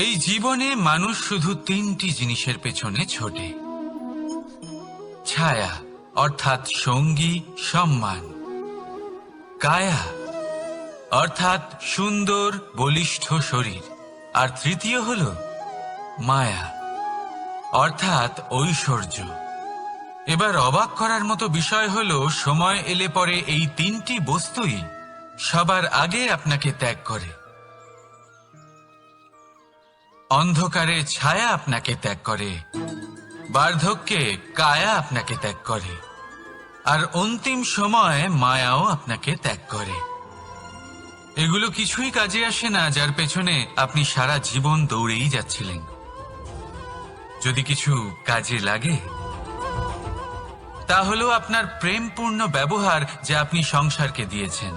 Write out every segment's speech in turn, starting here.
এই জীবনে মানুষ শুধু তিনটি জিনিসের পেছনে ছোটে: ছায়া অর্থাৎ সঙ্গী সম্মান, কায়া অর্থাৎ সুন্দর বলিষ্ঠ শরীর, আর তৃতীয় হল মায়া অর্থাৎ ঐশ্বর্য। এবার অবাক করার মতো বিষয় হল, সময় এলে পরে এই তিনটি বস্তুই সবার আগে আপনাকে ত্যাগ করে। অন্ধকারে ছায়া আপনাকে ত্যাগ করে, বার্ধক্যে কায়া আপনাকে ত্যাগ করে, আর অন্তিম সময়ে মায়াও আপনাকে ত্যাগ করে। এগুলো কিছুই কাজে আসে না যার পেছনে আপনি সারা জীবন দৌড়েই যাচ্ছিলেন। যদি কিছু কাজে লাগে, তা হলো আপনার প্রেমপূর্ণ ব্যবহার যা আপনি সংসারকে দিয়েছেন।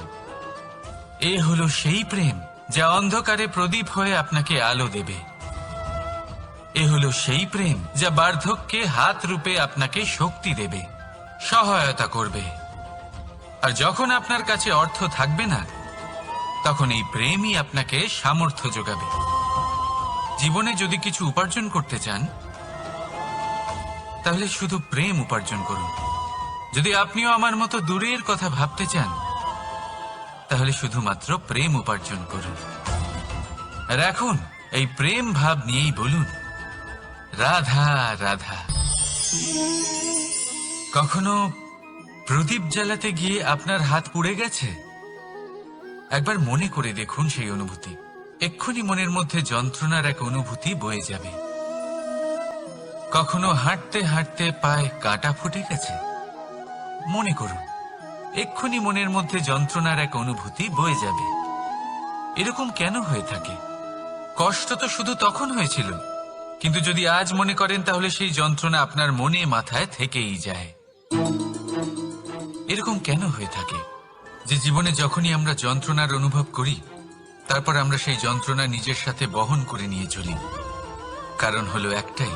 এ হলো সেই প্রেম যা অন্ধকারে প্রদীপ হয়ে আপনাকে আলো দেবে। এ হলো সেই প্রেম যা বার্ধক্যে হাত রূপে আপনাকে শক্তি দেবে, সহায়তা করবে। আর যখন আপনার কাছে অর্থ থাকবে না, তখন এই প্রেমই আপনাকে সামর্থ্য যোগাবে। জীবনে যদি কিছু উপার্জন করতে চান, তাহলে শুধু প্রেম উপার্জন করুন। যদি আপনিও আমার মতো দূরের কথা ভাবতে চান, তাহলে শুধুমাত্র প্রেম উপার্জন করুন। আর এখন এই প্রেম ভাব নিয়েই বলুন, রাধা রাধা। কখনো প্রদীপ জ্বালাতে গিয়ে আপনার হাত পুড়ে গেছে? একবার মনে করে দেখুন সেই অনুভূতি। এক্ষুনি মনের মধ্যে যন্ত্রণার এক অনুভূতি বয়ে যাবে। কখনো হাঁটতে হাঁটতে পায়ে কাঁটা ফুটে গেছে? মনে করুন, এক্ষুনি মনের মধ্যে যন্ত্রণার এক অনুভূতি বয়ে যাবে। এরকম কেন হয়ে থাকে? কষ্ট তো শুধু তখন হয়েছিল, কিন্তু যদি আজ মনে করেন তাহলে সেই যন্ত্রণা আপনার মনে মাথায় থেকেই যায়। এরকম কেন হয়ে থাকে যে জীবনে যখনই আমরা যন্ত্রণার অনুভব করি, তারপর আমরা সেই যন্ত্রণা নিজের সাথে বহন করে নিয়ে চলি? কারণ হলো একটাই,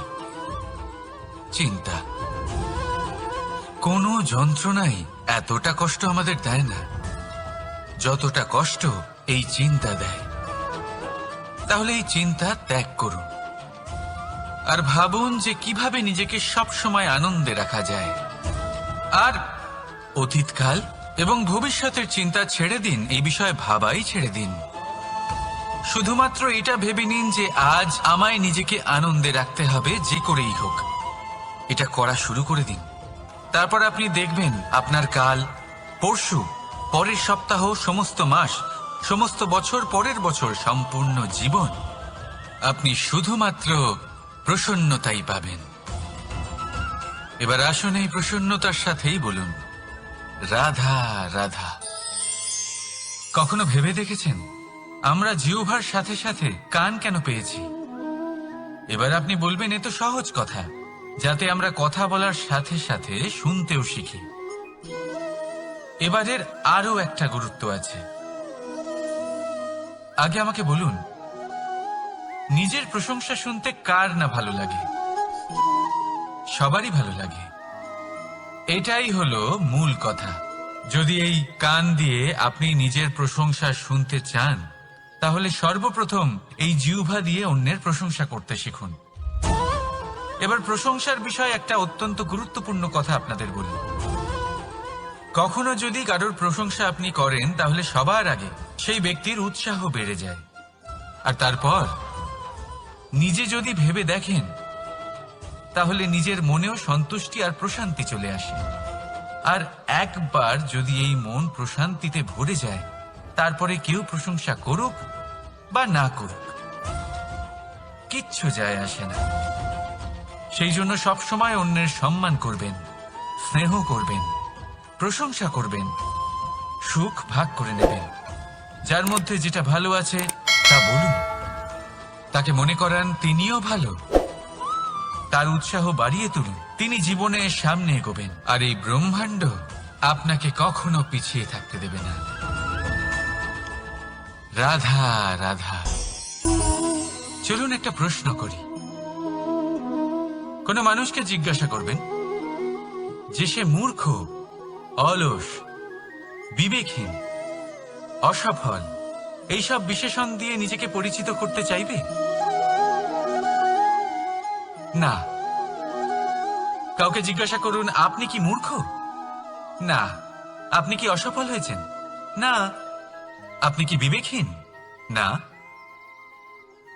চিন্তা। কোনো যন্ত্রণাই এতটা কষ্ট আমাদের দেয় না যতটা কষ্ট এই চিন্তা দেয়। তাহলে এই চিন্তা ত্যাগ করুন আর ভাবুন যে কিভাবে নিজেকে সব সময় আনন্দে রাখা যায়। আর অতীতকাল এবং ভবিষ্যতের চিন্তা ছেড়ে দিন, এই বিষয়ে ভাবাই ছেড়ে দিন। শুধুমাত্র এটা ভেবে নিন যে আজ আমায় নিজেকে আনন্দে রাখতে হবে, যে করেই হোক। এটা করা শুরু করে দিন। তারপর আপনি দেখবেন আপনার কাল, পরশু, পরের সপ্তাহ, সমস্ত মাস, সমস্ত বছর, পরের বছর, সম্পূর্ণ জীবন আপনি শুধুমাত্র প্রসন্নতাই পাবেন। এবার আসুন এই প্রসন্নতার সাথেই বলুন, রাধা রাধা। কখনো ভেবে দেখেছেন আমরা জিহ্বার সাথে সাথে কান কেন পেয়েছি? এবার আপনি বলবেন, এ তো সহজ কথা, যাতে আমরা কথা বলার সাথে সাথে শুনতেও শিখি। এবারের আরো একটা গুরুত্ব আছে। আগে আমাকে বলুন, নিজের প্রশংসা শুনতে কার না ভালো লাগে? সবারই ভালো লাগে। এটাই হলো মূল কথা। যদি এই কান দিয়ে আপনি নিজের প্রশংসা শুনতে চান, তাহলে সর্বপ্রথম এই জিহ্বা দিয়ে অন্যের প্রশংসা করতে শিখুন। এবার প্রশংসার বিষয়ে একটা অত্যন্ত গুরুত্বপূর্ণ কথা আপনাদের বলি। কখনো যদি কারোর প্রশংসা আপনি করেন, তাহলে সবার আগে সেই ব্যক্তির উৎসাহ বেড়ে যায়। আর তারপর নিজে যদি ভেবে দেখেন, তাহলে নিজের মনেও সন্তুষ্টি আর প্রশান্তি চলে আসে। আর একবার যদি এই মন প্রশান্তিতে ভরে যায়, তারপরে কেউ প্রশংসা করুক বা না করুক, কিচ্ছু যায় আসে না। সেই জন্য সবসময় অন্যের সম্মান করবেন, স্নেহ করবেন, প্রশংসা করবেন, সুখ ভাগ করে নেবেন। যার মধ্যে যেটা ভালো আছে তা বলুন, তাকে মনে করান তিনিও ভালো, তার উৎসাহ বাড়িয়ে তুলুন। তিনি জীবনে সামনে এগোবেন, আর এই ব্রহ্মাণ্ড আপনাকে কখনো পিছিয়ে থাকতে দেবে না। রাধা রাধা। চলুন একটা প্রশ্ন করি। কোন মানুষকে জিজ্ঞাসা করবেন যে সে মূর্খ, অলস, বিবেকহীন, অসফল, এইসব বিশেষণ দিয়ে নিজেকে পরিচিত করতে চাইবে? না। কাউকে জিজ্ঞাসা করুন, আপনি কি মূর্খ? না। আপনি কি অসফল হয়েছেন? না। আপনি কি বিবেকহীন? না।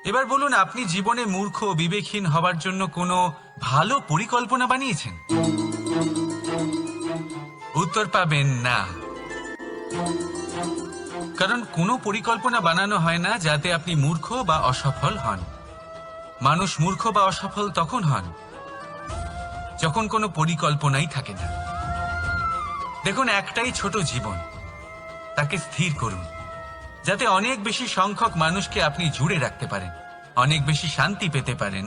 এবার বলুন, আপনি জীবনে মূর্খ বিবেকহীন হবার জন্য কোনো ভালো পরিকল্পনা বানিয়েছেন? উত্তর পাবেন না। কারণ কোনো পরিকল্পনা বানানো হয় না যাতে আপনি মূর্খ বা অসফল হন। মানুষ মূর্খ বা অসফল তখন হন যখন কোনো পরিকল্পনাই থাকে না। দেখুন, একটাই ছোট জীবন, তাকে স্থির করুন যাতে অনেক বেশি সংখ্যক মানুষকে আপনি জুড়ে রাখতে পারেন, অনেক বেশি শান্তি পেতে পারেন,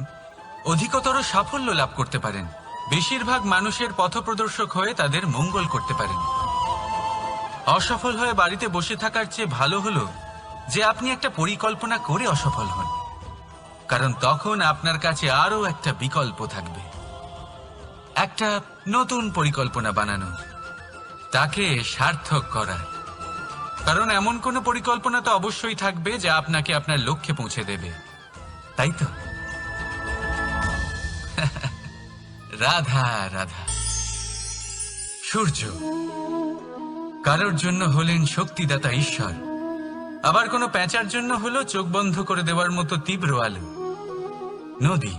অধিকতর সাফল্য লাভ করতে পারেন, বেশিরভাগ মানুষের পথপ্রদর্শক হয়ে তাদের মঙ্গল করতে পারেন। অসফল হয়ে বাড়িতে বসে থাকার চেয়ে ভালো হলো যে আপনি একটা পরিকল্পনা করে অসফল হন, কারণ তখন আপনার কাছে আরো একটা বিকল্প থাকবে, একটা নতুন পরিকল্পনা বানানো, তাকে সার্থক করার। কারণ এমন কোনো পরিকল্পনা তো অবশ্যই থাকবে যা আপনাকে আপনার লক্ষ্যে পৌঁছে দেবে, তাই তো? রাধা রাধা। সূর্য কারোর জন্য হলেন শক্তিদাতা ঈশ্বর, আবার কোনো প্যাঁচার জন্য হলো চোখ বন্ধ করে দেওয়ার মতো তীব্র আলো। নদী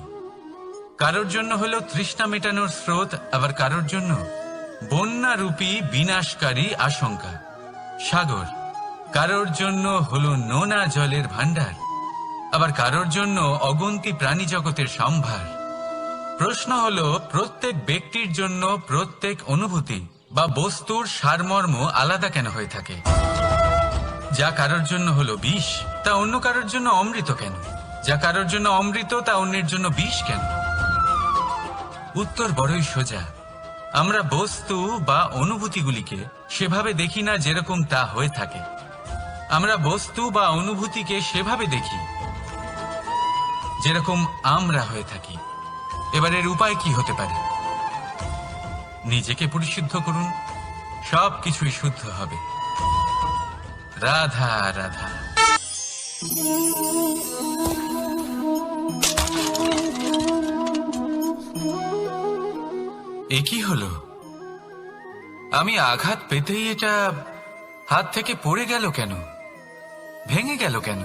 কারোর জন্য হলো তৃষ্ণা মেটানোর স্রোত, আবার কারোর জন্য বন্যারূপী বিনাশকারী আশঙ্কা। সাগর কারোর জন্য হলো নোনা জলের ভান্ডার, আবার কারোর জন্য অগন্তি প্রাণী জগতের সম্ভার। প্রশ্ন হলো, প্রত্যেক ব্যক্তির জন্য প্রত্যেক অনুভূতি বা বস্তুর সারমর্ম আলাদা কেন হয়ে থাকে? যা কারোর জন্য হলো বিষ, তা অন্য কারোর জন্য অমৃত কেন? যা কারোর জন্য অমৃত, তা অন্যের জন্য বিষ কেন? উত্তর বড়ই সোজা। আমরা বস্তু বা অনুভূতিগুলিকে সেভাবে দেখি না যেরকম তা হয়ে থাকে। আমরা বস্তু বা অনুভূতিকে সেভাবে দেখি যেরকম আমরা হয়ে থাকি। এবার এর উপায় কি হতে পারে? নিজেকে পরিশুদ্ধ করুন, সব কিছুই শুদ্ধ হবে। রাধা রাধা। এ কি হলো? আমি আঘাত পেতেই এটা হাত থেকে পড়ে গেল কেন, ভেঙে গেল কেন?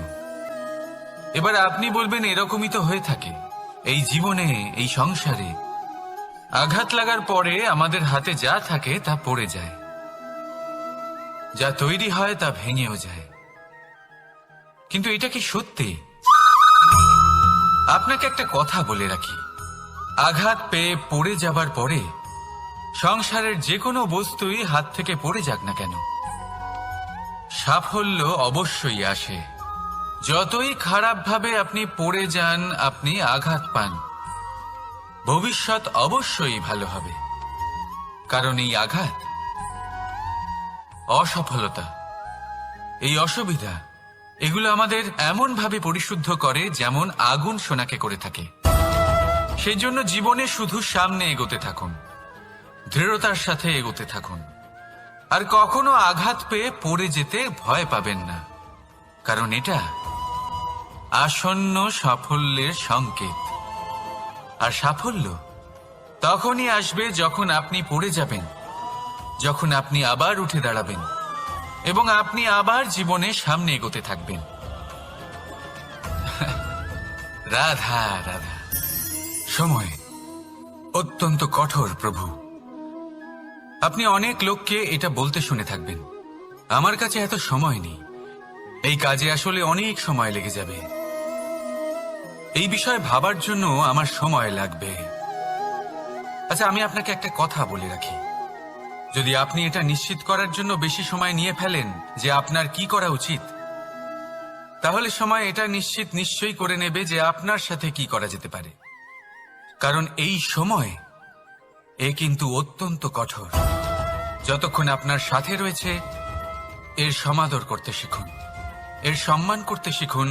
এবার আপনি বলবেন, এরকমই তো হয়ে থাকে এই জীবনে, এই সংসারে। আঘাত লাগার পরে আমাদের হাতে যা থাকে তা পড়ে যায়, যা তৈরি হয় তা ভেঙেও যায়। কিন্তু এটা কি সত্যি? আপনাকে একটা কথা বলে রাখি, আঘাত পেয়ে পড়ে যাবার পরে সংসারের যে কোনো বস্তুই হাত থেকে পড়ে যাক না কেন, সাফল্য অবশ্যই আসে। যতই খারাপভাবে আপনি পড়ে যান, আপনি আঘাত পান, ভবিষ্যৎ অবশ্যই ভালো হবে। কারণ এই আঘাত, অসফলতা, এই অসুবিধা, এগুলো আমাদের এমন ভাবে পরিশুদ্ধ করে যেমন আগুন সোনাকে করে থাকে। সেই জন্য জীবনে শুধু সামনে এগোতে থাকুন, দৃঢ়তার সাথে এগোতে থাকুন, আর কখনো আঘাত পেয়ে পড়ে যেতে ভয় পাবেন না, কারণ এটা আসন্ন সাফল্যের সংকেত। আর সাফল্য তখনই আসবে যখন আপনি পড়ে যাবেন, যখন আপনি আবার উঠে দাঁড়াবেন এবং আপনি আবার জীবনে সামনে এগোতে থাকবেন। রাধা রাধা। সময় অত্যন্ত কঠোর প্রভু। আপনি অনেক লোককে এটা বলতে শুনে থাকবেন, আমার কাছে এত সময় নেই, এই কাজে আসলে অনেক সময় লেগে যাবে, এই বিষয়ে ভাবার জন্য আমার সময় লাগবে। আচ্ছা, আমি আপনাকে একটা কথা বলে রাখি, যদি আপনি এটা নিশ্চিত করার জন্য বেশি সময় নিয়ে ফেলেন যে আপনার কি করা উচিত, তাহলে সময় এটা নিশ্চয়ই করে নেবে যে আপনার সাথে কি করা যেতে পারে। কারণ এই সময় এ কিন্তু অত্যন্ত কঠোর। যতক্ষণ আপনার সাথে রয়েছে এর সমাদর করতে শিখুন, এর সম্মান করতে শিখুন,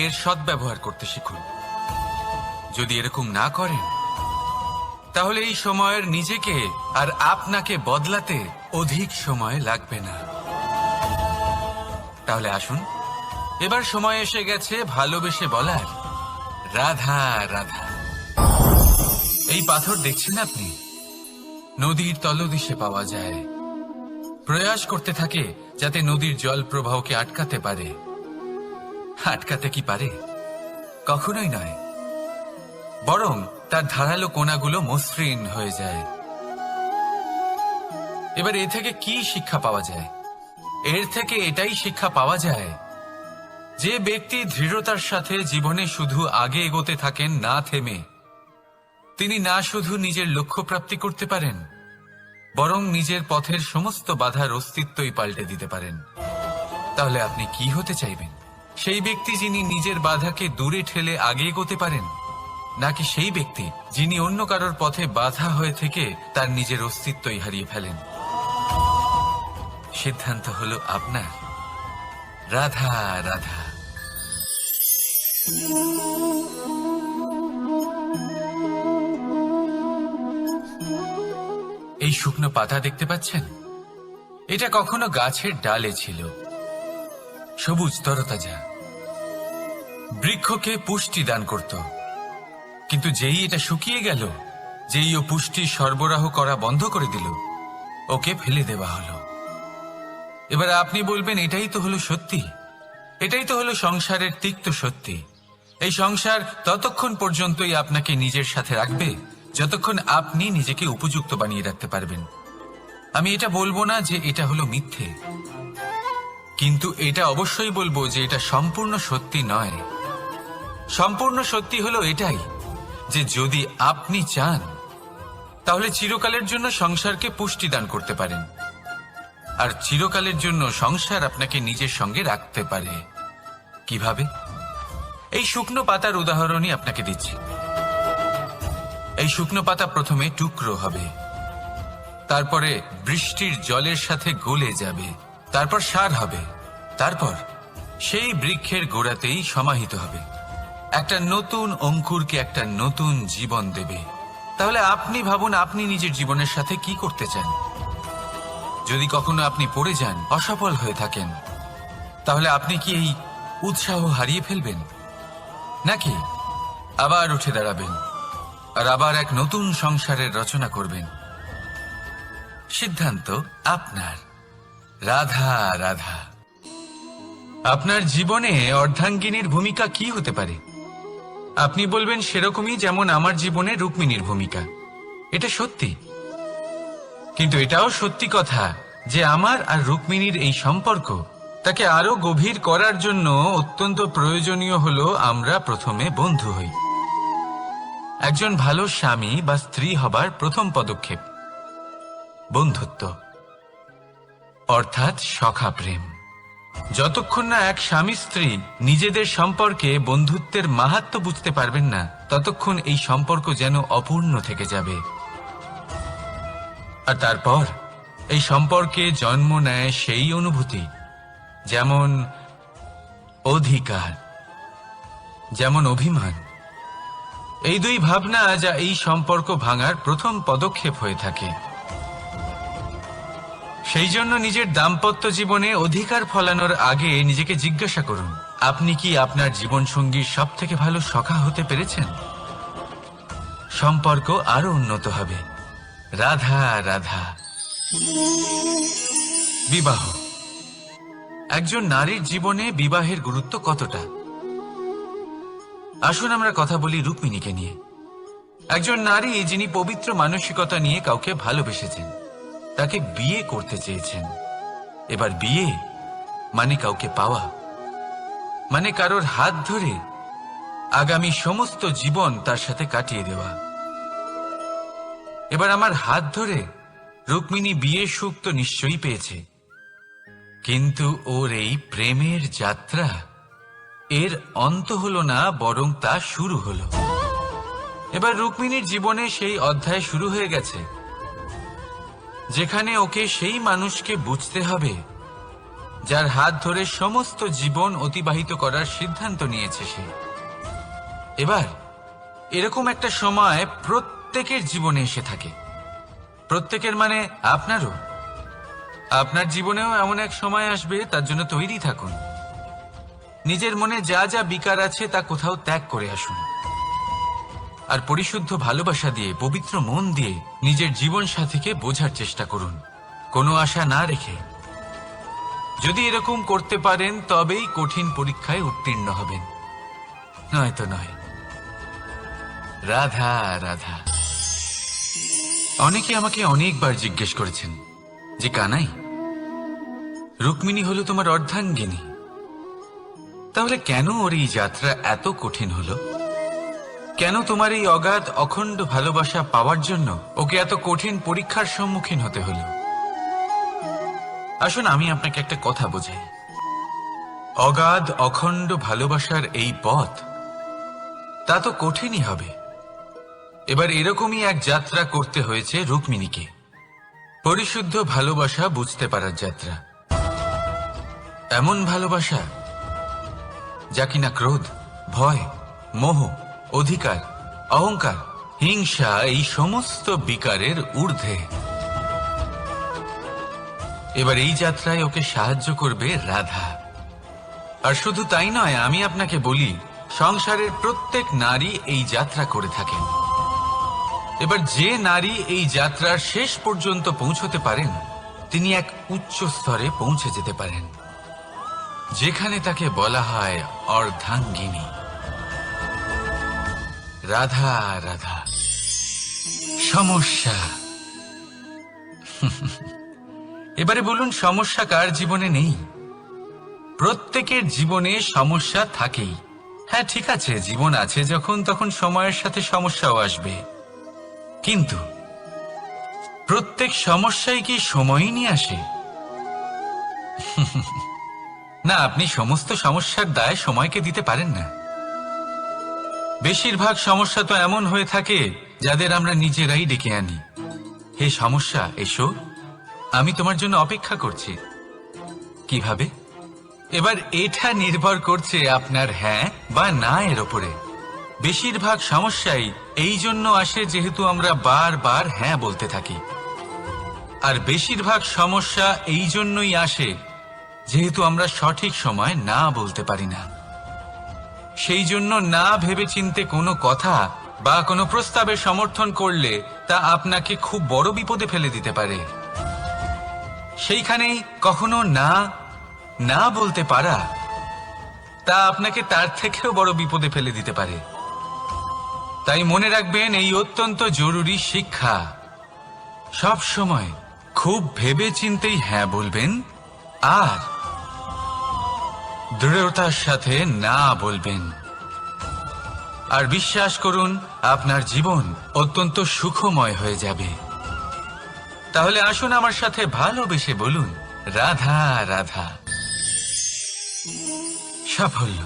এর সদ্ব্যবহার করতে শিখুন। যদি এরকম না করেন, তাহলে এই সময়ের নিজেকে আর আপনাকে বদলাতে অধিক সময় লাগবে না। তাহলে আসুন এবার সময় এসে গেছে ভালোবেসে বলার রাধা রাধা। এই পাথর দেখছেন আপনি, নদীর তলদেশে পাওয়া যায়। প্রয়াস করতে থাকে যাতে নদীর জল প্রবাহকে আটকাতে পারে। আটকাতে কি পারে? কখনোই নয়, বরং তার ধারালো কোণাগুলো মসৃণ হয়ে যায়। এবার এ থেকে কি শিক্ষা পাওয়া যায়? এর থেকে এটাই শিক্ষা পাওয়া যায় যে ব্যক্তি দৃঢ়তার সাথে জীবনে শুধু আগে এগোতে থাকেন না থেমে, তিনি না শুধু নিজের লক্ষ্য প্রাপ্তি করতে পারেন, বরং নিজের পথের সমস্ত বাধার অস্তিত্বই পাল্টে দিতে পারেন। তাহলে আপনি কি হতে চাইবেন? সেই ব্যক্তি যিনি নিজের বাধাকে দূরে ঠেলে আগে এগোতে পারেন, নাকি সেই ব্যক্তি যিনি অন্য কারোর পথে বাধা হয়ে থেকে তার নিজের অস্তিত্বই হারিয়ে ফেলেন? সিদ্ধান্ত হলো আপনার। রাধা রাধা। এই শুকনো পাতা দেখতে পাচ্ছেন? এটা কখনো গাছের ডালে ছিল, সবুজ তরতাজা, বৃক্ষকে পুষ্টি দান করত। কিন্তু যেই এটা শুকিয়ে গেল, যেই ও পুষ্টি সরবরাহ করা বন্ধ করে দিল, ওকে ফেলে দেওয়া হলো। এবার আপনি বলবেন, এটাই তো হলো সত্যি, এটাই তো হলো সংসারের তিক্ত সত্যি। এই সংসার ততক্ষণ পর্যন্তই আপনাকে নিজের সাথে রাখবে যতক্ষণ আপনি নিজেকে উপযুক্ত বানিয়ে রাখতে পারবেন। আমি এটা বলবো না যে এটা হলো মিথ্যে, কিন্তু এটা অবশ্যই বলবো যে এটা সম্পূর্ণ সত্যি নয়। সম্পূর্ণ সত্যি হলো এটাই যে যদি আপনি চান তাহলে চিরকালের জন্য সংসারকে পুষ্টি দান করতে পারেন, আর চিরকালের জন্য সংসার আপনাকে নিজের সঙ্গে রাখতে পারে। কিভাবে? এই শুকনো পাতার উদাহরণই আপনাকে দিচ্ছি। এই শুকনো পাতা প্রথমে টুকরো হবে, তারপরে বৃষ্টির জলের সাথে গলে যাবে, তারপর সার হবে, তারপর সেই বৃক্ষের গোড়াতেই সমাহিত হবে, একটা নতুন অঙ্কুরকে একটা নতুন জীবন দেবে। তাহলে আপনি ভাবুন, আপনি নিজের জীবনের সাথে কি করতে চান? যদি কখনো আপনি পড়ে যান, অসফল হয়ে থাকেন, তাহলে আপনি কি এই উৎসাহ হারিয়ে ফেলবেন, নাকি আবার উঠে দাঁড়াবেন আর আবার এক নতুন সংসারের রচনা করবেন? সিদ্ধান্ত আপনার। রাধা রাধা। আপনার জীবনে অর্ধাঙ্গিনীর ভূমিকা কি হতে পারে? আপনি বলবেন, সেরকমই যেমন আমার জীবনে রুক্মিণীর ভূমিকা। এটা সত্যি, কিন্তু এটাও সত্যি কথা যে আমার আর রুক্মিণীর এই সম্পর্ক, তাকে আরো গভীর করার জন্য অত্যন্ত প্রয়োজনীয় হলো আমরা প্রথমে বন্ধু হই। একজন ভালো স্বামী বা স্ত্রী হবার প্রথম পদক্ষেপ বন্ধুত্ব, অর্থাৎ সখা প্রেম। যতক্ষণ না এক স্বামী স্ত্রী নিজেদের সম্পর্কে বন্ধুত্বের মাহাত্ম্য বুঝতে পারবেন না, ততক্ষণ এই সম্পর্ক যেন অপূর্ণ থেকে যাবে। আর তারপর এই সম্পর্কে জন্ম নেয় সেই অনুভূতি, যেমন অধিকার, যেমন অভিমান। এই দুই ভাবনা যা এই সম্পর্ক ভাঙার প্রথম পদক্ষেপ হয়ে থাকে। সেই জন্য নিজের দাম্পত্য জীবনে অধিকার ফলানোর আগে নিজেকে জিজ্ঞাসা করুন, আপনি কি আপনার জীবনসঙ্গীর সব থেকে ভালো সখা হতে পেরেছেন? সম্পর্ক আরো উন্নত হবে। রাধা রাধা। বিবাহ। একজন নারীর জীবনে বিবাহের গুরুত্ব কতটা? আসুন আমরা কথা বলি রুক্মিণীকে নিয়ে। একজন নারী যিনি পবিত্র মানসিকতা নিয়ে কাউকে ভালোবেসেছেন, তাকে বিয়ে করতে চেয়েছেন। এবার বিয়ে মানে কাউকে পাওয়া, মানে কারোর হাত ধরে আগামী সমস্ত জীবন তার সাথে কাটিয়ে দেওয়া। এবার আমার হাত ধরে রুক্মিণী বিয়ের সুখ তো নিশ্চয়ই পেয়েছে, কিন্তু ওর এই প্রেমের যাত্রা, এর অন্ত হলো না, বরং তা শুরু হলো। এবার রুক্মিণীর জীবনে সেই অধ্যায় শুরু হয়ে গেছে যেখানে ওকে সেই মানুষকে বুঝতে হবে যার হাত ধরে সমস্ত জীবন অতিবাহিত করার সিদ্ধান্ত নিয়েছে সে। এবার এরকম একটা সময় প্রত্যেকের জীবনে এসে থাকে। প্রত্যেকের মানে আপনারও। আপনার জীবনেও এমন এক সময় আসবে, তার জন্য তৈরি থাকুন। নিজের মনে যা যা বিকার আছে তা কোথাও ত্যাগ করে আসুন, আর পরিশুদ্ধ ভালোবাসা দিয়ে, পবিত্র মন দিয়ে নিজের জীবন সাথীকে বোঝার চেষ্টা করুন, কোনো আশা না রেখে। যদি এরকম করতে পারেন তবেই কঠিন পরীক্ষায় উত্তীর্ণ হবেন, নয়তো নয়। রাধা রাধা। অনেকে আমাকে অনেকবার জিজ্ঞেস করেছেন যে কানাই, রুক্মিণী হলো তোমার অর্ধাঙ্গিনী, তাহলে কেন ওর এই যাত্রা এত কঠিন হলো? কেন তোমার এই অগাধ অখণ্ড ভালোবাসা পাওয়ার জন্য ওকে এত কঠিন পরীক্ষার সম্মুখীন হতে হলো? আসুন আমি আপনাকে একটা কথা বোঝাই। অগাধ অখণ্ড ভালোবাসার এই পথ, তা তো কঠিনই হবে। এবার এরকমই এক যাত্রা করতে হয়েছে রুক্মিণীকে, পরিশুদ্ধ ভালোবাসা বুঝতে পারার যাত্রা। এমন ভালোবাসা যা কিনা ক্রোধ, ভয়, মোহ, অধিকার, অহংকার, হিংসা এই সমস্ত বিকারের ঊর্ধ্বে। এবার এই যাত্রায় ওকে সাহায্য করবে রাধা। আর শুধু তাই নয়, আমি আপনাকে বলি, সংসারের প্রত্যেক নারী এই যাত্রা করে থাকেন। এবার যে নারী এই যাত্রার শেষ পর্যন্ত পৌঁছতে পারেন, তিনি এক উচ্চ স্তরে পৌঁছে যেতে পারেন, যেখানে তাকে বলা হয় অর্ধাঙ্গিনী। রাধা রাধা। সমস্যা। এবারে বলুন, সমস্যা কার জীবনে নেই? প্রত্যেকের জীবনে সমস্যা থাকেই। হ্যাঁ ঠিক আছে, জীবন আছে যখন, তখন সময়ের সাথে সমস্যাও আসবে, কিন্তু প্রত্যেক সমস্যাই কি সময়ই নিয়ে আসে? না, আপনি সমস্ত সমস্যার দায় সময়কে দিতে পারেন না। বেশিরভাগ সমস্যা তো এমন হয়ে থাকে যাদের আমরা নিজেরাই ডেকে আনি। হে সমস্যা, এসো, আমি তোমার জন্য অপেক্ষা করছি। কিভাবে? এবার এটা নির্ভর করছে আপনার হ্যাঁ বা না এর ওপরে। বেশিরভাগ সমস্যাই এই জন্য আসে যেহেতু আমরা বারবার হ্যাঁ বলতে থাকি, আর বেশিরভাগ সমস্যা এই জন্যই আসে যেহেতু আমরা সঠিক সময় না বলতে পারি না। সেই জন্য না ভেবেচিন্তে কোনো কথা বা কোনো প্রস্তাবের সমর্থন করলে তা আপনাকে খুব বড় বিপদে ফেলে দিতে পারে। সেইখানেই কখনো না না বলতে পারা, তা আপনাকে তার থেকেও বড় বিপদে ফেলে দিতে পারে। তাই মনে রাখবেন এই অত্যন্ত জরুরি শিক্ষা, সব সময় খুব ভেবে চিন্তেই হ্যাঁ বলবেন, আর দৃঢ়তার সাথে না বলবেন। আর বিশ্বাস করুন, আপনার জীবন অত্যন্ত সুখময় হয়ে যাবে। তাহলে আসুন আমার সাথে ভালোবেসে বলুন, রাধা রাধা। সাফল্য।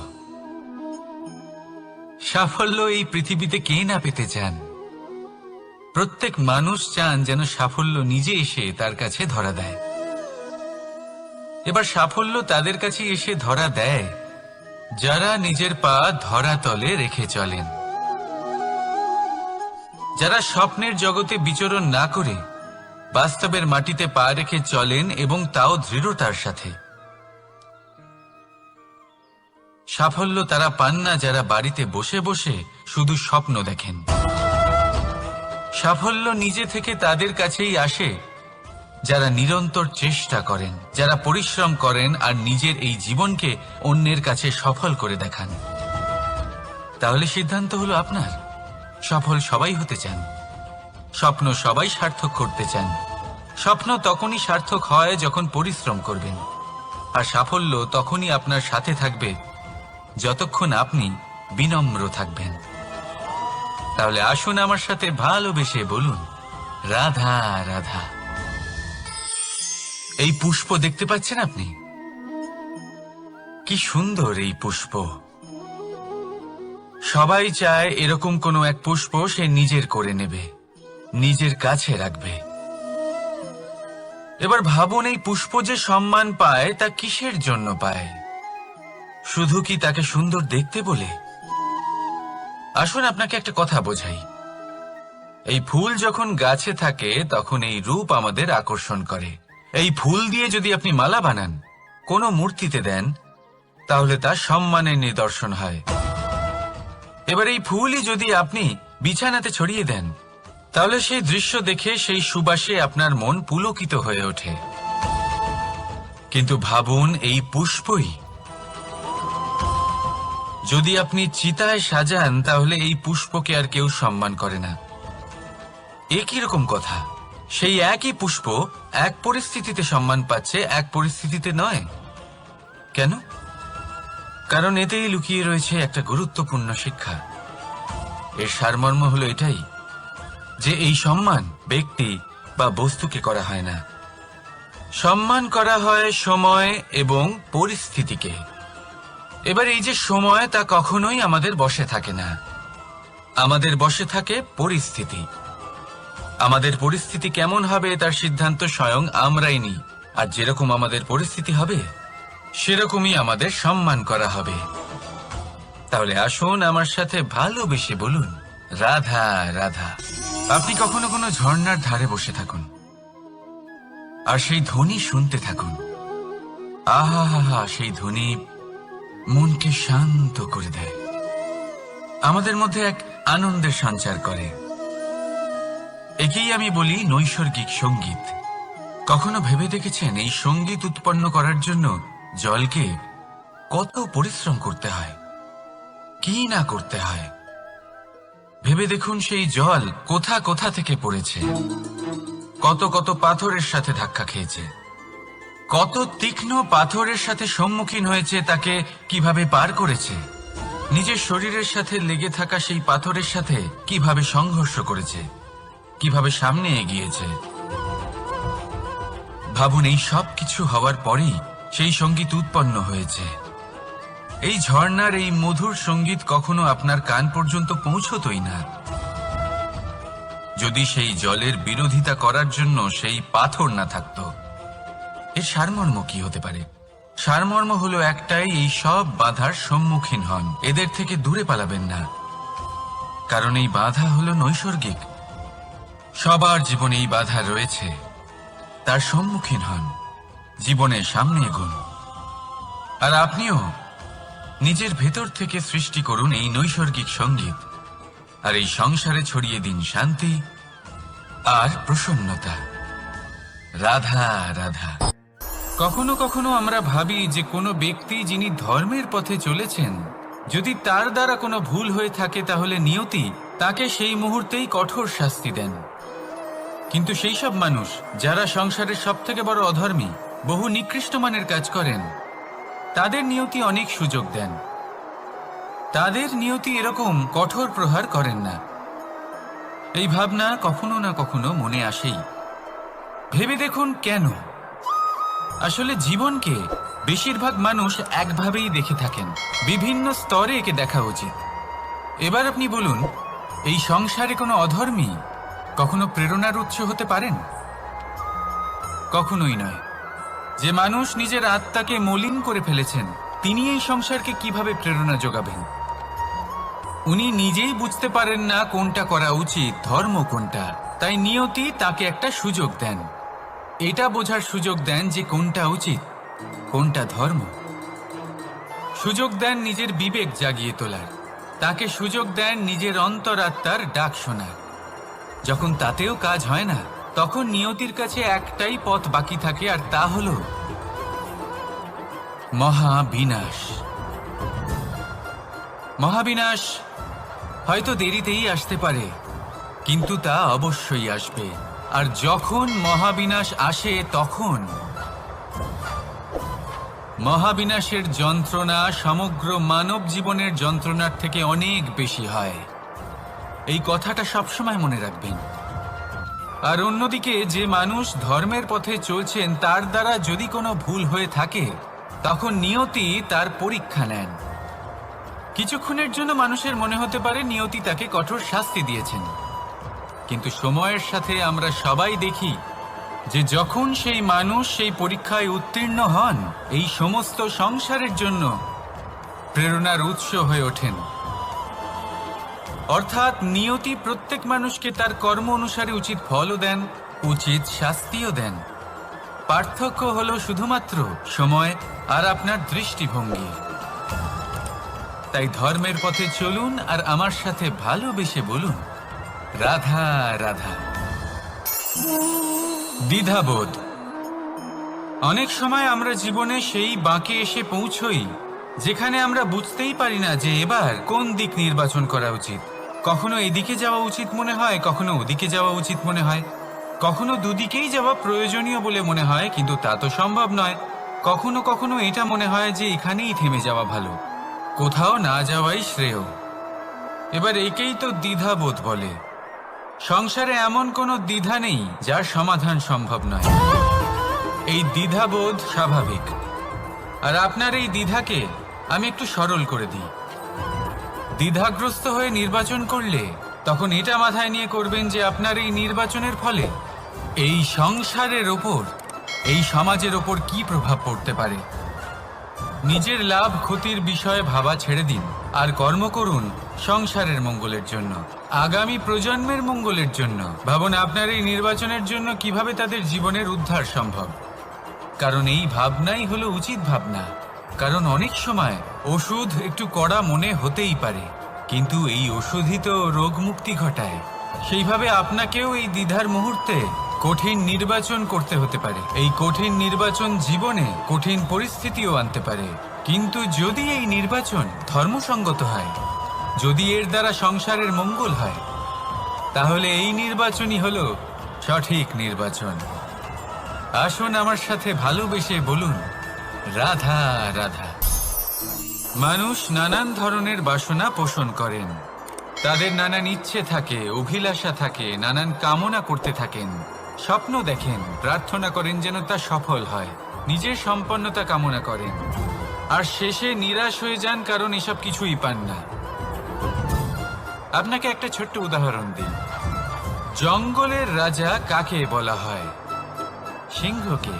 সাফল্য এই পৃথিবীতে কে না পেতে চান? প্রত্যেক মানুষ চান যেন সাফল্য নিজে এসে তার কাছে ধরা দেয়। এবার সাফল্য তাদের কাছে এসে ধরা দেয় যারা নিজের পা ধরাতলে রেখে চলেন, যারা স্বপ্নের জগতে বিচরণ না করে বাস্তবের মাটিতে পা রেখে চলেন, এবং তাও দৃঢ়তার সাথে। সাফল্য তারা পান না যারা বাড়িতে বসে বসে শুধু স্বপ্ন দেখেন। সাফল্য নিজে থেকে তাদের কাছেই আসে যারা নিরন্তর চেষ্টা করেন, যারা পরিশ্রম করেন আর নিজের এই জীবনকে অন্যের কাছে সফল করে দেখান। তাহলে সিদ্ধান্ত হলো আপনার। সফল সবাই হতে চান, স্বপ্ন সবাই সার্থক করতে চান। স্বপ্ন তখনই সার্থক হয় যখন পরিশ্রম করবেন, আর সাফল্য তখনই আপনার সাথে থাকবে যতক্ষণ আপনি বিনম্র থাকবেন। তাহলে আসুন আমার সাথে ভালোবেসে বলুন, রাধা রাধা। এই পুষ্প দেখতে পাচ্ছেন আপনি? কি সুন্দর এই পুষ্প। সবাই চায় এরকম কোনো এক পুষ্প সে নিজের করে নেবে, নিজের কাছে রাখবে। এবার ভাবুন, এই পুষ্প যে সম্মান পায় তা কিসের জন্য পায়? শুধু কি তাকে সুন্দর দেখতে বলে? আসুন আপনাকে একটা কথা বোঝাই। এই ফুল যখন গাছে থাকে তখন এই রূপ আমাদের আকর্ষণ করে। এই ফুল দিয়ে যদি আপনি মালা বানান, কোনো মূর্তিতে দেন, তাহলে তা সম্মানের নিদর্শন হয়। এবার এই ফুলই যদি আপনি বিছানাতে ছড়িয়ে দেন, তাহলে সেই দৃশ্য দেখে সেই সুবাসে আপনার মন পুলকিত হয়ে ওঠে। কিন্তু ভাবুন, এই পুষ্পই যদি আপনি চিতায় সাজান, তাহলে এই পুষ্পকে আর কেউ সম্মান করে না। একই রকম কথা, সেই একই পুষ্প এক পরিস্থিতিতে সম্মান পাচ্ছে, এক পরিস্থিতিতে নয়। কেন? কারণ এতেই লুকিয়ে রয়েছে একটা গুরুত্বপূর্ণ শিক্ষা। এর সারমর্ম হলো এটাই যে এই সম্মান ব্যক্তি বা বস্তুকে করা হয় না, সম্মান করা হয় সময় এবং পরিস্থিতিকে। এবার এই যে সময়, তা কখনোই আমাদের বশে থাকে না, আমাদের বশে থাকে পরিস্থিতি। আমাদের পরিস্থিতি কেমন হবে তার সিদ্ধান্ত স্বয়ং আমরাই নিই, আর যেরকম আমাদের পরিস্থিতি হবে সেরকমই আমাদের সম্মান করা হবে। তাহলে আসুন আমার সাথে ভালোবেসে বলুন, রাধা রাধা। আপনি কখনো কোনো ঝর্ণার ধারে বসে থাকুন আর সেই ধ্বনি শুনতে থাকুন। আহা, সেই ধ্বনি মনকে শান্ত করে দেয়, আমাদের মধ্যে এক আনন্দের সঞ্চার করে। একেই আমি বলি নৈসর্গিক সঙ্গীত। কখনো ভেবে দেখেছেন এই সঙ্গীত উৎপন্ন করার জন্য জলকে কত পরিশ্রম করতে হয়, কি না করতে হয়? ভেবে দেখুন, সেই জল কোথা কোথা থেকে পড়েছে, কত কত পাথরের সাথে ধাক্কা খেয়েছে, কত তীক্ষ্ণ পাথরের সাথে সম্মুখীন হয়েছে, তাকে কিভাবে পার করেছে, নিজের শরীরের সাথে লেগে থাকা সেই পাথরের সাথে কিভাবে সংঘর্ষ করেছে, কিভাবে সামনে এগিয়েছে। ভাবুন, এই সব কিছু হওয়ার পরেই সেই সঙ্গীত উৎপন্ন হয়েছে। এই ঝর্ণার এই মধুর সঙ্গীত কখনো আপনার কান পর্যন্ত পৌঁছতই না যদি সেই জলের বিরোধিতা করার জন্য সেই পাথর না থাকত। এর সারমর্ম কি হতে পারে? সারমর্ম হলো একটাই, এই সব বাধার সম্মুখীন হন, এদের থেকে দূরে পালাবেন না। কারণ এই বাধা হলো নৈসর্গিক, সবার জীবনে এই বাধা রয়েছে, তার সম্মুখীন হন, জীবনের সামনে এগোন। আর আপনিও নিজের ভেতর থেকে সৃষ্টি করুন এই নৈসর্গিক সঙ্গীত, আর এই সংসারে ছড়িয়ে দিন শান্তি আর প্রসন্নতা। রাধা রাধা। কখনো কখনো আমরা ভাবি যে কোনো ব্যক্তি যিনি ধর্মের পথে চলেছেন, যদি তার দ্বারা কোনো ভুল হয়ে থাকে তাহলে নিয়তি তাকে সেই মুহূর্তেই কঠোর শাস্তি দেন। কিন্তু সেই সব মানুষ যারা সংসারের সবথেকে বড় অধর্মী, বহু নিকৃষ্ট মানের কাজ করেন, তাদের নিয়তি অনেক সুযোগ দেন। তাদের নিয়তি এরকম কঠোর প্রহার করেন না। এই ভাবনা কখনো না কখনো মনে আসেই। ভেবে দেখুন কেন? আসলে জীবনকে বেশিরভাগ মানুষ একভাবেই দেখে থাকেন, বিভিন্ন স্তরে একে দেখা উচিত। এবার আপনি বলুন, এই সংসারে কোনো অধর্মী কখনো প্রেরণার উৎস হতে পারেন? কখনোই নয়। যে মানুষ নিজের আত্মাকে মলিন করে ফেলেছেন, তিনি এই সংসারকে কিভাবে প্রেরণা যোগাবেন? উনি নিজেই বুঝতে পারেন না কোনটা করা উচিত, ধর্ম কোনটা। তাই নিয়তি তাকে একটা সুযোগ দেন, এটা বোঝার সুযোগ দেন যে কোনটা উচিত, কোনটা ধর্ম। সুযোগ দেন নিজের বিবেক জাগিয়ে তোলার, তাকে সুযোগ দেন নিজের অন্তরাত্মার ডাক শোনার। যখন তাতেও কাজ হয় না, তখন নিয়তির কাছে একটাই পথ বাকি থাকে, আর তা হল মহাবিনাশ। মহাবিনাশ হয়তো দেরিতেই আসতে পারে, কিন্তু তা অবশ্যই আসবে। আর যখন মহাবিনাশ আসে, তখন মহাবিনাশের যন্ত্রণা সমগ্র মানব জীবনের যন্ত্রণার থেকে অনেক বেশি হয়। এই কথাটা সবসময় মনে রাখবেন। আর অন্যদিকে যে মানুষ ধর্মের পথে চলছেন, তার দ্বারা যদি কোনো ভুল হয়ে থাকে, তখন নিয়তি তার পরীক্ষা নেন। কিছুক্ষণের জন্য মানুষের মনে হতে পারে নিয়তি তাকে কঠোর শাস্তি দিয়েছেন, কিন্তু সময়ের সাথে আমরা সবাই দেখি যে যখন সেই মানুষ সেই পরীক্ষায় উত্তীর্ণ হন, এই সমস্ত সংসারের জন্য প্রেরণার উৎস হয়ে ওঠেন। অর্থাৎ নিয়তি প্রত্যেক মানুষকে তার কর্ম অনুসারে উচিত ফলও দেন, উচিত শাস্তিও দেন। পার্থক্য হলো শুধুমাত্র সময় আর আপনার দৃষ্টিভঙ্গি। তাই ধর্মের পথে চলুন আর আমার সাথে ভালোবেসে বলুন, রাধা রাধা। দ্বিধাবোধ। অনেক সময় আমরা জীবনে সেই বাঁকে এসে পৌঁছই যেখানে আমরা বুঝতেই পারি না যে এবার কোন দিক নির্বাচন করা উচিত। কখনো এদিকে যাওয়া উচিত মনে হয়, কখনো ওদিকে যাওয়া উচিত মনে হয়, কখনো দুদিকেই যাওয়া প্রয়োজনীয় বলে মনে হয়, কিন্তু তা তো সম্ভব নয়। কখনো কখনো এটা মনে হয় যে এখানেই থেমে যাওয়া ভালো, কোথাও না যাওয়াই শ্রেয়। এবার একেই তো দ্বিধাবোধ বলে। সংসারে এমন কোনো দ্বিধা নেই যার সমাধান সম্ভব নয়। এই দ্বিধাবোধ স্বাভাবিক। আর আপনার এই দ্বিধাকে আমি একটু সরল করে দিই। দ্বিধাগ্রস্ত হয়ে নির্বাচন করলে তখন এটা মাথায় নিয়ে করবেন যে আপনার এই নির্বাচনের ফলে এই সংসারের ওপর, এই সমাজের ওপর কি প্রভাব পড়তে পারে। নিজের লাভ ক্ষতির বিষয়ে ভাবা ছেড়ে দিন আর কর্ম করুন সংসারের মঙ্গলের জন্য, আগামী প্রজন্মের মঙ্গলের জন্য। ভাবুন আপনার এই নির্বাচনের জন্য কিভাবে তাদের জীবনের উদ্ধার সম্ভব। কারণ এই ভাবনাই হলো উচিত ভাবনা। কারণ অনেক সময় ওষুধ একটু কড়া মনে হতেই পারে, কিন্তু এই ওষুধই তো রোগ মুক্তি ঘটায়। সেইভাবে আপনাকেও এই দ্বিধার মুহূর্তে কঠিন নির্বাচন করতে হতে পারে। এই কঠিন নির্বাচন জীবনে কঠিন পরিস্থিতিও আনতে পারে, কিন্তু যদি এই নির্বাচন ধর্মসঙ্গত হয়, যদি এর দ্বারা সংসারের মঙ্গল হয়, তাহলে এই নির্বাচনই হলো সঠিক নির্বাচন। আসুন আমার সাথে ভালোবেসে বলুন, রাধা রাধা। মানুষ নানান ধরনের বাসনা পোষণ করেন। তাদের নানান ইচ্ছে থাকে, অভিলাষা থাকে, নানান কামনা করতে থাকেন, স্বপ্ন দেখেন, প্রার্থনা করেন যেন তা সফল হয়, নিজের সম্পন্নতা কামনা করেন, আর শেষে নিরাশ হয়ে যান কারণ এসব কিছুই পান না। আপনাকে একটা ছোট্ট উদাহরণ দিই। জঙ্গলের রাজা কাকে বলা হয়? সিংহকে।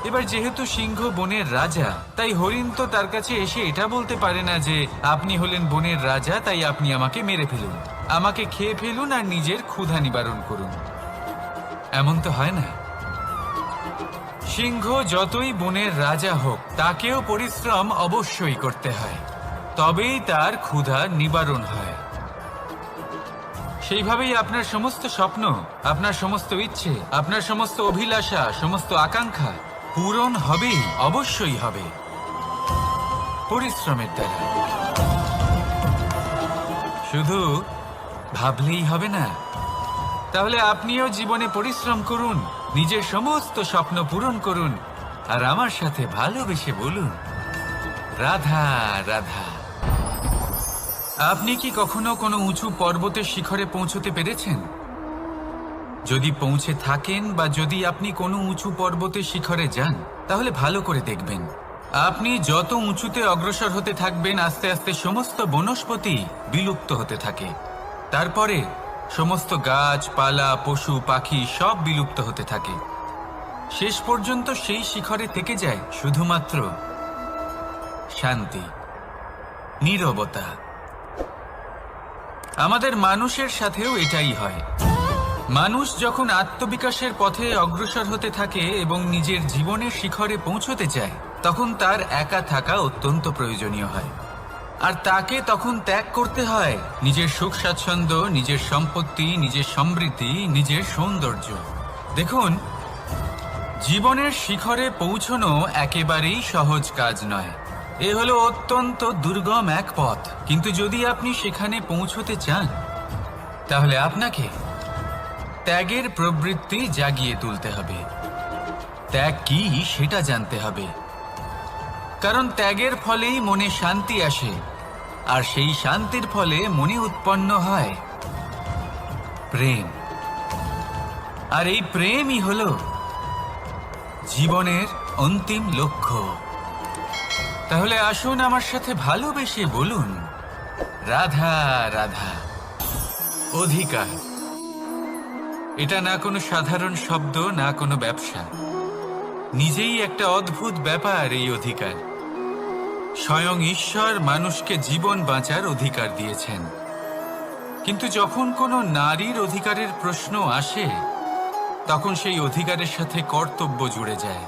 এবার যেহেতু সিংহ বনের রাজা, তাই হরিণ তো তার কাছে এসে এটা বলতে পারে না যে আপনি হলেন বনের রাজা, তাই আপনি আমাকে মেরে ফেলুন, আমাকে খেয়ে ফেলুন আর নিজের ক্ষুধা নিবারণ করুন। এমন তো হয় না। সিংহ যতই বনের রাজা হোক, তাকেও পরিশ্রম অবশ্যই করতে হয়, তবেই তার ক্ষুধা নিবারণ হয়। সেইভাবেই আপনার সমস্ত স্বপ্ন, আপনার সমস্ত ইচ্ছে, আপনার সমস্ত অভিলাষা, সমস্ত আকাঙ্ক্ষা পূরণ হবেই, অবশ্যই হবে, পরিশ্রমের দ্বারা। শুধু ভাবলেই হবে না। তাহলে আপনিও জীবনে পরিশ্রম করুন, নিজের সমস্ত স্বপ্ন পূরণ করুন, আর আমার সাথে ভালোবেসে বলুন, রাধা রাধা। আপনি কি কখনো কোনো উঁচু পর্বতের শিখরে পৌঁছতে পেরেছেন? যদি পৌঁছে থাকেন বা যদি আপনি কোনো উঁচু পর্বতের শিখরে যান, তাহলে ভালো করে দেখবেন, আপনি যত উঁচুতে অগ্রসর হতে থাকবেন, আস্তে আস্তে সমস্ত বনস্পতি বিলুপ্ত হতে থাকে। তারপরে সমস্ত গাছপালা, পশু পাখি সব বিলুপ্ত হতে থাকে। শেষ পর্যন্ত সেই শিখরে থেকে যায় শুধুমাত্র শান্তি, নীরবতা। আমাদের মানুষের সাথেও এটাই হয়। মানুষ যখন আত্মবিকাশের পথে অগ্রসর হতে থাকে এবং নিজের জীবনের শিখরে পৌঁছতে চায়, তখন তার একা থাকা অত্যন্ত প্রয়োজনীয় হয়। আর তাকে তখন ত্যাগ করতে হয় নিজের সুখ স্বাচ্ছন্দ্য, নিজের সম্পত্তি, নিজের সমৃদ্ধি, নিজের সৌন্দর্য। দেখুন, জীবনের শিখরে পৌঁছনো একেবারেই সহজ কাজ নয়। এ হলো অত্যন্ত দুর্গম এক পথ। কিন্তু যদি আপনি সেখানে পৌঁছতে চান, তাহলে আপনাকে ত্যাগের প্রবৃত্তি জাগিয়ে তুলতে হবে। ত্যাগ কি সেটা জানতে হবে, কারণ ত্যাগের ফলেই মনে শান্তি আসে, আর সেই শান্তির ফলে মনে উৎপন্ন হয় প্রেম। আর এই প্রেমই হলো জীবনের অন্তিম লক্ষ্য। তাহলে আসুন আমার সাথে ভালোবেসে বলুন, রাধা রাধা। অধিকার, এটা না কোনো সাধারণ শব্দ, না কোনো ব্যবসা, নিজেই একটা অদ্ভুত ব্যাপার এই অধিকার। স্বয়ং ঈশ্বর মানুষকে জীবন বাঁচার অধিকার দিয়েছেন। কিন্তু যখন কোনো নারীর অধিকারের প্রশ্ন আসে, তখন সেই অধিকারের সাথে কর্তব্য জুড়ে যায়।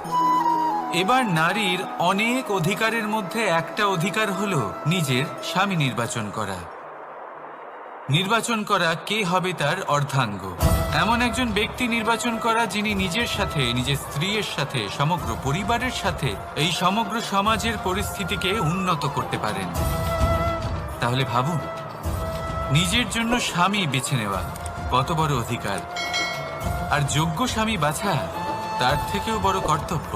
এবার নারীর অনেক অধিকারের মধ্যে একটা অধিকার হলো নিজের স্বামী নির্বাচন করা। নির্বাচন করা কে হবে তার অর্ধাঙ্গ, এমন একজন ব্যক্তি নির্বাচন করা যিনি নিজের সাথে, নিজের স্ত্রীর সাথে, সমগ্র পরিবারের সাথে এই সমগ্র সমাজের পরিস্থিতিকে উন্নত করতে পারেন। তাহলে ভাবুন, নিজের জন্য স্বামী বেছে নেওয়া কত বড় অধিকার, আর যোগ্য স্বামী বাছা তার থেকেও বড় কর্তব্য।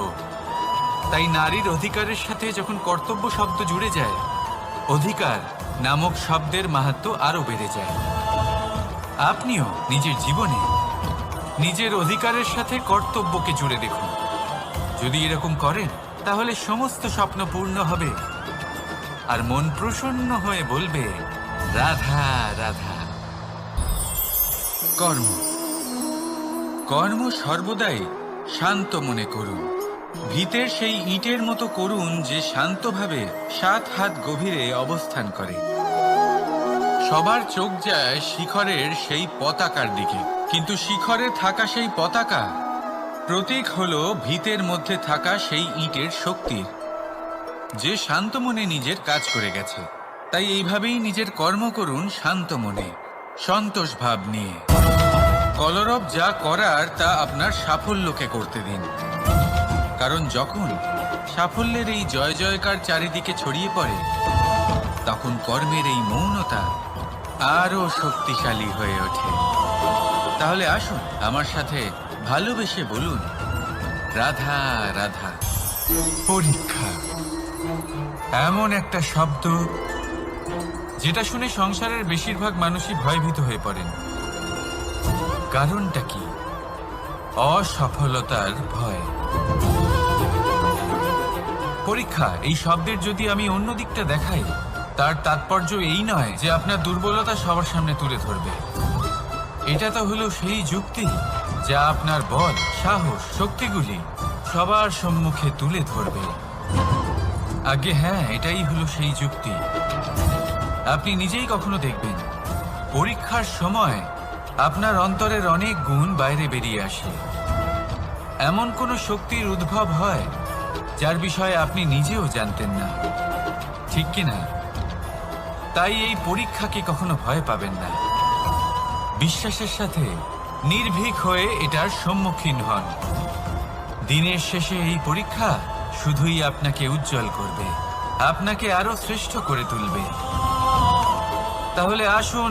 তাই নারীর অধিকারের সাথে যখন কর্তব্য শব্দ জুড়ে যায়, অধিকার নামক শব্দের মাহাত্ম্য আরো বেড়ে যায়। আপনিও নিজের জীবনে নিজের অধিকারের সাথে কর্তব্যকে জুড়ে দেখুন। যদি এরকম করেন তাহলে সমস্ত স্বপ্ন পূর্ণ হবে, আর মন প্রসন্ন হয়ে বলবে, রাধা রাধা। কর্ম কর্ম সর্বদাই শান্ত মনে করুন। ভিতের সেই ইটের মতো করুন যে শান্তভাবে 7 হাত গভীরে অবস্থান করে। সবার চোখ যায় শিখরের সেই পতাকার দিকে, কিন্তু শিখরে থাকা সেই পতাকা প্রতীক হলো ভিতের মধ্যে থাকা সেই ইটের শক্তির, যে শান্ত মনে নিজের কাজ করে গেছে। তাই এইভাবেই নিজের কর্ম করুন শান্ত মনে, সন্তোষ ভাব নিয়ে। কলরব যা করার তা আপনার সাফল্যকে করতে দিন, কারণ যখন সাফল্যের এই জয় জয়কার চারিদিকে ছড়িয়ে পড়ে, তখন কর্মের এই মৌনতা আরো শক্তিশালী হয়ে ওঠে। তাহলে আসুন আমার সাথে ভালোবেসে বলুন, রাধা রাধা। পরীক্ষা এমন একটা শব্দ যেটা শুনে সংসারের বেশিরভাগ মানুষই ভয়ভীত হয়ে পড়েন। কারণটা কি? অসফলতার ভয়। পরীক্ষা এই শব্দের যদি আমি অন্য দিকটা দেখাই, তার তাৎপর্য এই নয় যে আপনার দুর্বলতা সবার সামনে তুলে ধরবে। এটা তো হলো সেই যুক্তি যা আপনার বল, সাহস, শক্তিগুলি সবার সম্মুখে তুলে ধরবে। আগে হ্যাঁ, এটাই হলো সেই যুক্তি। আপনি নিজেই কখনো দেখবেন পরীক্ষার সময় আপনার অন্তরের অনেক গুণ বাইরে বেরিয়ে আসে। এমন কোনো শক্তির উদ্ভব হয় যার বিষয়ে আপনি নিজেও জানতেন না, ঠিক কিনা? তাই এই পরীক্ষাকে কখনো ভয় পাবেন না। বিশ্বাসের সাথে নির্ভীক হয়ে এটার সম্মুখীন হন। দিনের শেষে এই পরীক্ষা শুধুই আপনাকে উজ্জ্বল করবে, আপনাকে আরো শ্রেষ্ঠ করে তুলবে। তাহলে আসুন